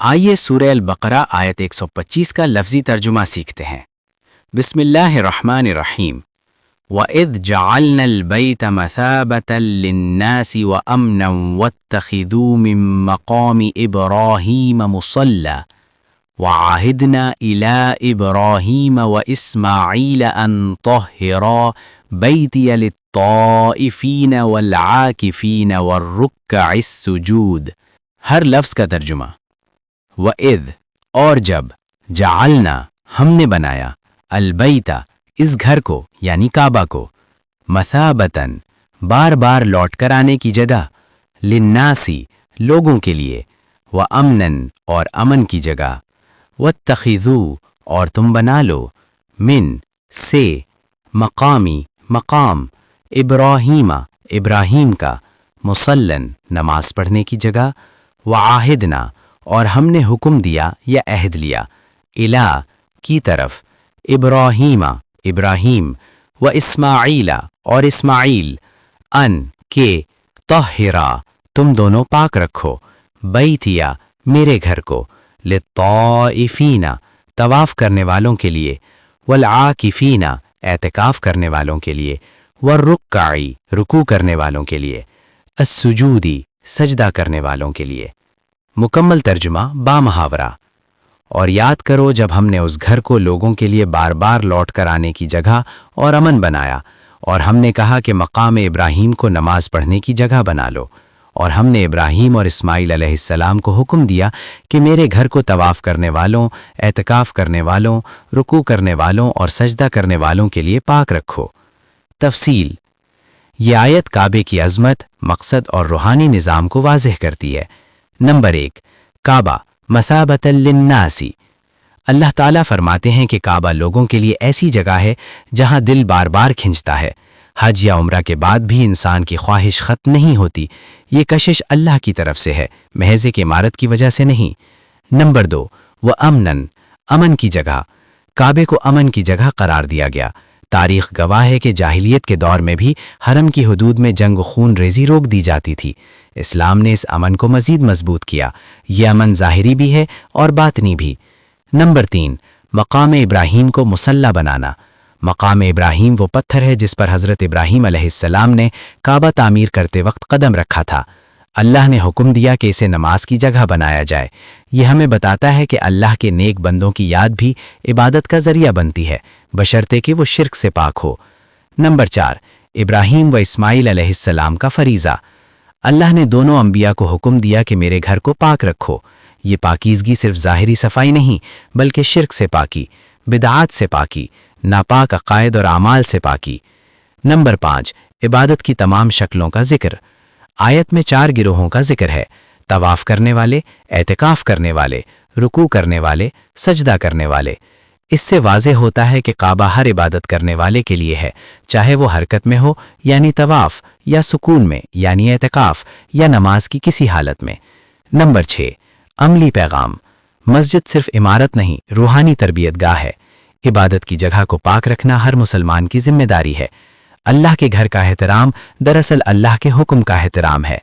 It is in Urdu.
آئیے سورہ البقرہ آیت 125 کا لفظی ترجمہ سیکھتے ہیں۔ بسم اللہ الرحمن الرحیم۔ وَإِذْ جَعَلْنَا الْبَيْتَ مَثَابَةً لِلنَّاسِ وَأَمْنًا وَاتَّخِذُوا مِن مَّقَامِ إِبْرَاهِيمَ مُصَلًّى وَعَهِدْنَا إِلَىٰ إِبْرَاهِيمَ وَإِسْمَاعِيلَ أَن طَهِّرَا بَيْتِيَ لِلطَّائِفِينَ وَالْعَاكِفِينَ وَالرُّكَّعِ السُّجُودِ۔ ہر لفظ کا ترجمہ۔ وَإِذْ اور جب، جعلنا ہم نے بنایا، البیتا اس گھر کو یعنی کعبہ کو، مثابتاً بار بار لوٹ کر آنے کی جگہ، للناسی لوگوں کے لیے، وامناً اور امن کی جگہ، واتخذوا اور تم بنا لو، من سے، مقامی مقام، ابراہیم ابراہیم کا، مصلاً نماز پڑھنے کی جگہ، وعاہدنا اور ہم نے حکم دیا یا عہد لیا، الہ کی طرف، ابراہیم ابراہیم، و اسماعیل اور اسماعیل، ان کے، طہرا تم دونوں پاک رکھو، بیتیا میرے گھر کو، للطائفین طواف کرنے والوں کے لیے، والعاکفین اعتکاف کرنے والوں کے لیے، والرکعی رکوع کرنے والوں کے لیے، السجودی سجدہ کرنے والوں کے لیے۔ مکمل ترجمہ با محاورہ۔ اور یاد کرو جب ہم نے اس گھر کو لوگوں کے لیے بار بار لوٹ کر آنے کی جگہ اور امن بنایا، اور ہم نے کہا کہ مقام ابراہیم کو نماز پڑھنے کی جگہ بنا لو، اور ہم نے ابراہیم اور اسماعیل علیہ السلام کو حکم دیا کہ میرے گھر کو طواف کرنے والوں، اعتکاف کرنے والوں، رکوع کرنے والوں اور سجدہ کرنے والوں کے لیے پاک رکھو۔ تفصیل۔ یہ آیت کعبے کی عظمت، مقصد اور روحانی نظام کو واضح کرتی ہے۔ نمبر 1، کعبہ مثابۃ للناس۔ اللہ تعالیٰ فرماتے ہیں کہ کعبہ لوگوں کے لیے ایسی جگہ ہے جہاں دل بار بار کھنچتا ہے۔ حج یا عمرہ کے بعد بھی انسان کی خواہش ختم نہیں ہوتی۔ یہ کشش اللہ کی طرف سے ہے، محض ایک عمارت کی وجہ سے نہیں۔ نمبر 2، وامناً امن کی جگہ۔ کعبے کو امن کی جگہ قرار دیا گیا۔ تاریخ گواہ ہے کہ جاہلیت کے دور میں بھی حرم کی حدود میں جنگ و خون ریزی روک دی جاتی تھی۔ اسلام نے اس امن کو مزید مضبوط کیا۔ یہ امن ظاہری بھی ہے اور باطنی بھی۔ نمبر 3، مقام ابراہیم کو مصلی بنانا۔ مقام ابراہیم وہ پتھر ہے جس پر حضرت ابراہیم علیہ السلام نے کعبہ تعمیر کرتے وقت قدم رکھا تھا۔ اللہ نے حکم دیا کہ اسے نماز کی جگہ بنایا جائے۔ یہ ہمیں بتاتا ہے کہ اللہ کے نیک بندوں کی یاد بھی عبادت کا ذریعہ بنتی ہے، بشرطے کہ وہ شرک سے پاک ہو۔ نمبر 4، ابراہیم و اسماعیل علیہ السلام کا فریضہ۔ اللہ نے دونوں انبیاء کو حکم دیا کہ میرے گھر کو پاک رکھو۔ یہ پاکیزگی صرف ظاہری صفائی نہیں، بلکہ شرک سے پاکی، بدعات سے پاکی، ناپاک عقائد اور اعمال سے پاکی۔ نمبر 5، عبادت کی تمام شکلوں کا ذکر۔ آیت میں 4 گروہوں کا ذکر ہے: طواف کرنے والے، اعتکاف کرنے والے، رکوع کرنے والے، سجدہ کرنے والے۔ اس سے واضح ہوتا ہے کہ کعبہ ہر عبادت کرنے والے کے لیے ہے، چاہے وہ حرکت میں ہو یعنی طواف، یا سکون میں یعنی اعتکاف، یا نماز کی کسی حالت میں۔ نمبر 6، عملی پیغام۔ مسجد صرف عمارت نہیں، روحانی تربیت گاہ ہے۔ عبادت کی جگہ کو پاک رکھنا ہر مسلمان کی ذمہ داری ہے۔ اللہ کے گھر کا احترام دراصل اللہ کے حکم کا احترام ہے۔